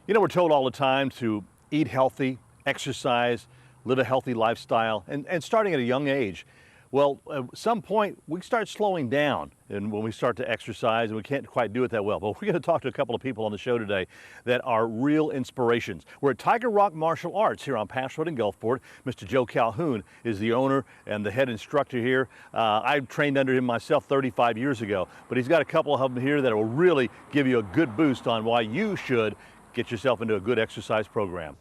You know, we're told all the time to eat healthy, exercise, live a healthy lifestyle, and starting at a young age. Well, at some point, we start slowing down and when we start to exercise, and we can't quite do it that well. But we're going to talk to a couple of people on the show today that are real inspirations. We're at Tiger Rock Martial Arts here on Pass Road in Gulfport. Mr. Joe Calhoun is the owner and the head instructor here. I trained under him myself 35 years ago, but he's got a couple of them here that will really give you a good boost on why you should get yourself into a good exercise program.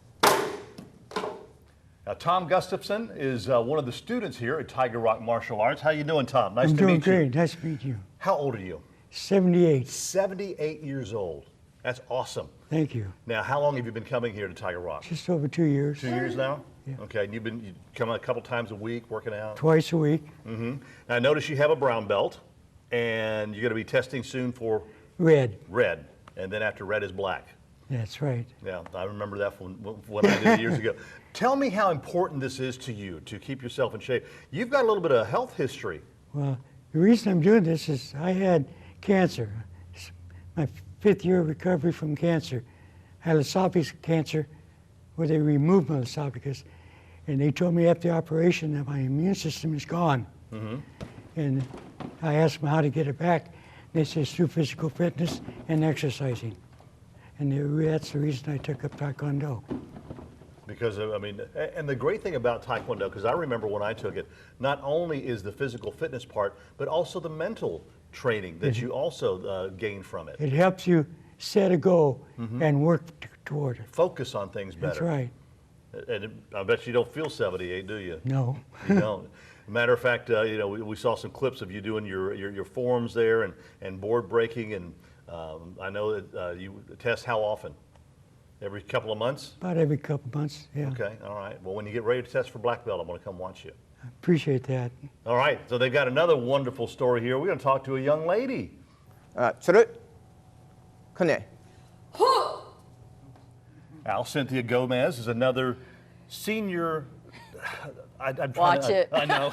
Now, Tom Gustafson is one of the students here at Tiger Rock Martial Arts. How you doing, Tom? Nice to meet you. I'm doing great. Nice to meet you. How old are you? 78. 78 years old. That's awesome. Thank you. Now, how long have you been coming here to Tiger Rock? Just over 2 years. 2 years now? Yeah. Okay, and you come a couple times a week working out? Twice a week. Mm-hmm. Now, I notice you have a brown belt, and you're going to be testing soon for? Red. Red, and then after red is black. That's right. Yeah, I remember that from what I did years ago. Tell me how important this is to you to keep yourself in shape. You've got a little bit of health history. Well, the reason I'm doing this is I had cancer. It's my 5th year of recovery from cancer. I had esophagus cancer where they removed my esophagus. And they told me after the operation that my immune system is gone. Mm-hmm. And I asked them how to get it back. They said through physical fitness and exercising. And that's the reason I took up Taekwondo. Because, I mean, and the great thing about Taekwondo, because I remember when I took it, not only is the physical fitness part, but also the mental training that you also gain from it. It helps you set a goal and work toward it. Focus on things better. That's right. And I bet you don't feel 78, do you? No. You don't. Matter of fact, you know, we saw some clips of you doing your forms there and board breaking, and I know that you test how often? Every couple of months? About every couple of months, yeah. Okay, all right. Well, when you get ready to test for black belt, I'm going to come watch you. I appreciate that. All right, so they've got another wonderful story here. We're going to talk to a young lady. Al Cynthia Gomez is another senior. Watch it. I know.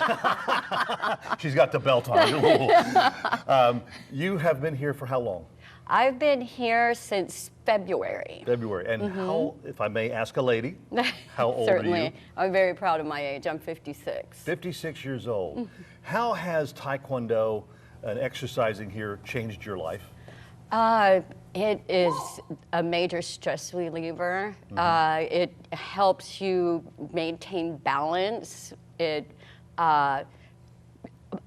She's got the belt on. You have been here for how long? I've been here since February. February. And how, if I may ask a lady, how old Certainly. are you? I'm very proud of my age. I'm 56. 56 years old. How has Taekwondo and exercising here changed your life? It is a major stress reliever. It helps you maintain balance. I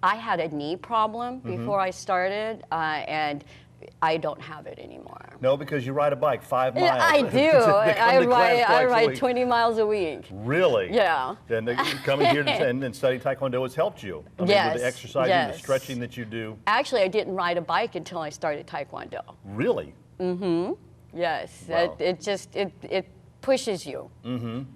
had a knee problem before I started, and I don't have it anymore. No, because you ride a bike 5 miles. I do. I ride 20 miles a week. Really? Yeah. And coming here and studying Taekwondo has helped you. I mean, with the exercising, the stretching that you do. Actually, I didn't ride a bike until I started Taekwondo. Really? Mm-hmm. Yes. Wow. It pushes you.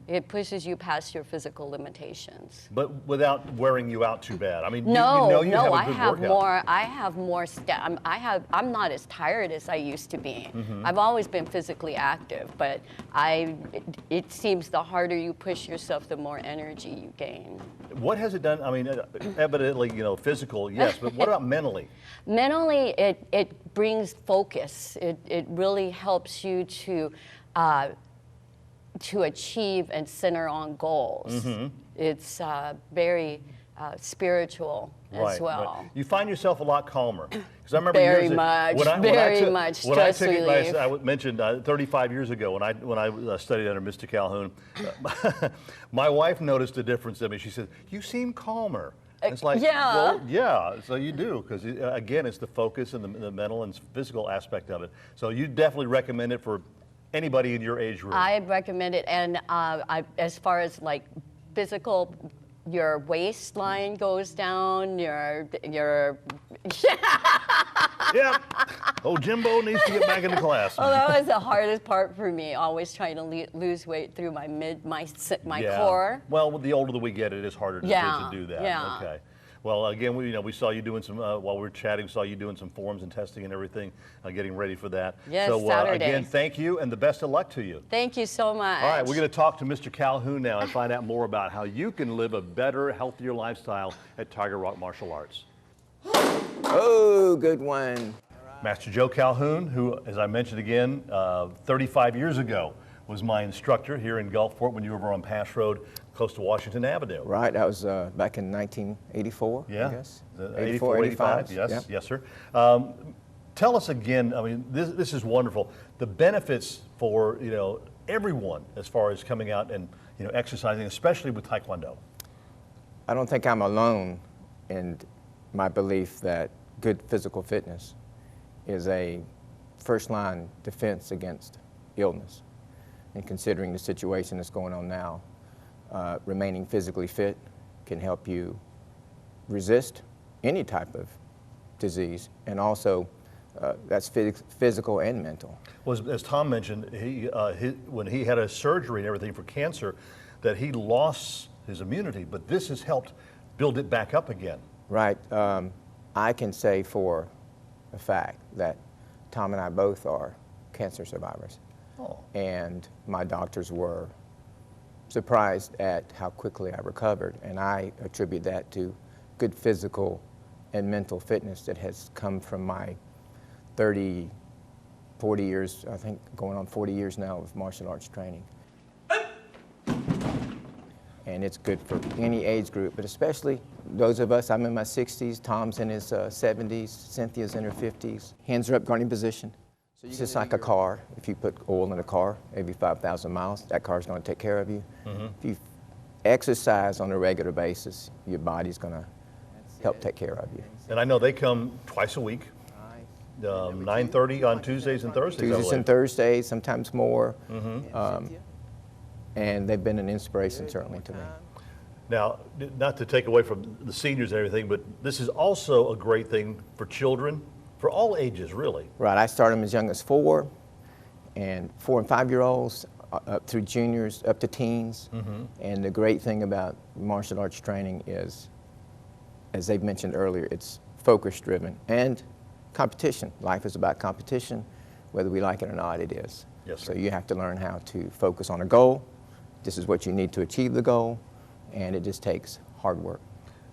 It pushes you past your physical limitations. But without wearing you out too bad. I mean, you No, have a good workout. I have more. I'm not as tired as I used to be. I've always been physically active, but it seems the harder you push yourself, the more energy you gain. What has it done? I mean, evidently, you know, physical, yes, but what about mentally? Mentally, it brings focus. It really helps you to achieve and center on goals. It's very spiritual as well. Right. You find yourself a lot calmer. Because I remember very much stress relief. I mentioned 35 years ago when I studied under Mr. Calhoun, my wife noticed a difference in me. She said, "You seem calmer." It's like, well, yeah, so you do, because again, it's the focus and the mental and physical aspect of it. So you definitely recommend it for anybody in your age group. I recommend it, and as far as like physical, your waistline goes down, your Yeah. Oh, Jimbo needs to get back into class. Well, that was the hardest part for me, always trying to lose weight through my core. Well, the older that we get, it is harder to do that. Yeah. Okay. Well, again, we saw you doing some, while we were chatting, we saw you doing some forms and testing and everything, getting ready for that. Yes, so, Saturday. Again, thank you and the best of luck to you. Thank you so much. All right, we're going to talk to Mr. Calhoun now and find out more about how you can live a better, healthier lifestyle at Tiger Rock Martial Arts. Oh, good one. Master Joe Calhoun, who, as I mentioned again, 35 years ago was my instructor here in Gulfport when you were over on Pass Road, close to Washington Avenue. Right, that was back in 1984, Yeah. I guess. 84, 85, yes, yeah. yes, sir. Tell us again, I mean, this is wonderful. The benefits for, everyone as far as coming out and, exercising, especially with Taekwondo. I don't think I'm alone in my belief that good physical fitness is a first-line defense against illness. And considering the situation that's going on now, remaining physically fit can help you resist any type of disease, and also that's physical and mental. Well, as Tom mentioned, when he had a surgery and everything for cancer, that he lost his immunity, but this has helped build it back up again. Right. I can say for a fact that Tom and I both are cancer survivors. Oh. And my doctors were surprised at how quickly I recovered, and I attribute that to good physical and mental fitness that has come from my 30, 40 years, I think going on 40 years now of martial arts training. And it's good for any age group, but especially those of us, I'm in my 60s, Tom's in his 70s, Cynthia's in her 50s. Hands are up, guarding position. So it's just like a car. If you put oil in a car every 5,000 miles, that car's going to take care of you. If you exercise on a regular basis, your body's going to help take care of you. And I know they come twice a week, 9:30 on Tuesdays and Thursdays. I Tuesdays believe. and Thursdays, sometimes more. And they've been an inspiration certainly to me. Now, not to take away from the seniors and everything, but this is also a great thing for children, for all ages, really. Right, I started them as young as 4, and 4 and 5-year-olds, up through juniors, up to teens. And the great thing about martial arts training is, as they've mentioned earlier, it's focus-driven and competition. Life is about competition, whether we like it or not, it is. Yes, sir. So you have to learn how to focus on a goal. This is what you need to achieve the goal, and it just takes hard work.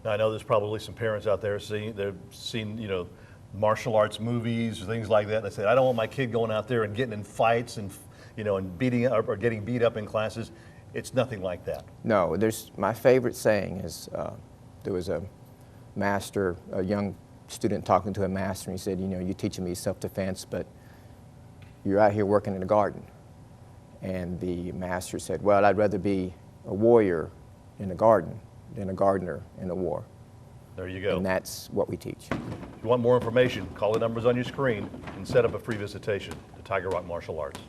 Now, I know there's probably some parents out there they've seen, martial arts movies or things like that. And they say, I don't want my kid going out there and getting in fights and, and beating up or getting beat up in classes. It's nothing like that. No, my favorite saying is, there was a master, a young student talking to a master, and he said, you're teaching me self-defense, but you're out here working in the garden. And the master said, well, I'd rather be a warrior in the garden than a gardener in a war. There you go. And that's what we teach. If you want more information, call the numbers on your screen and set up a free visitation to Tiger Rock Martial Arts.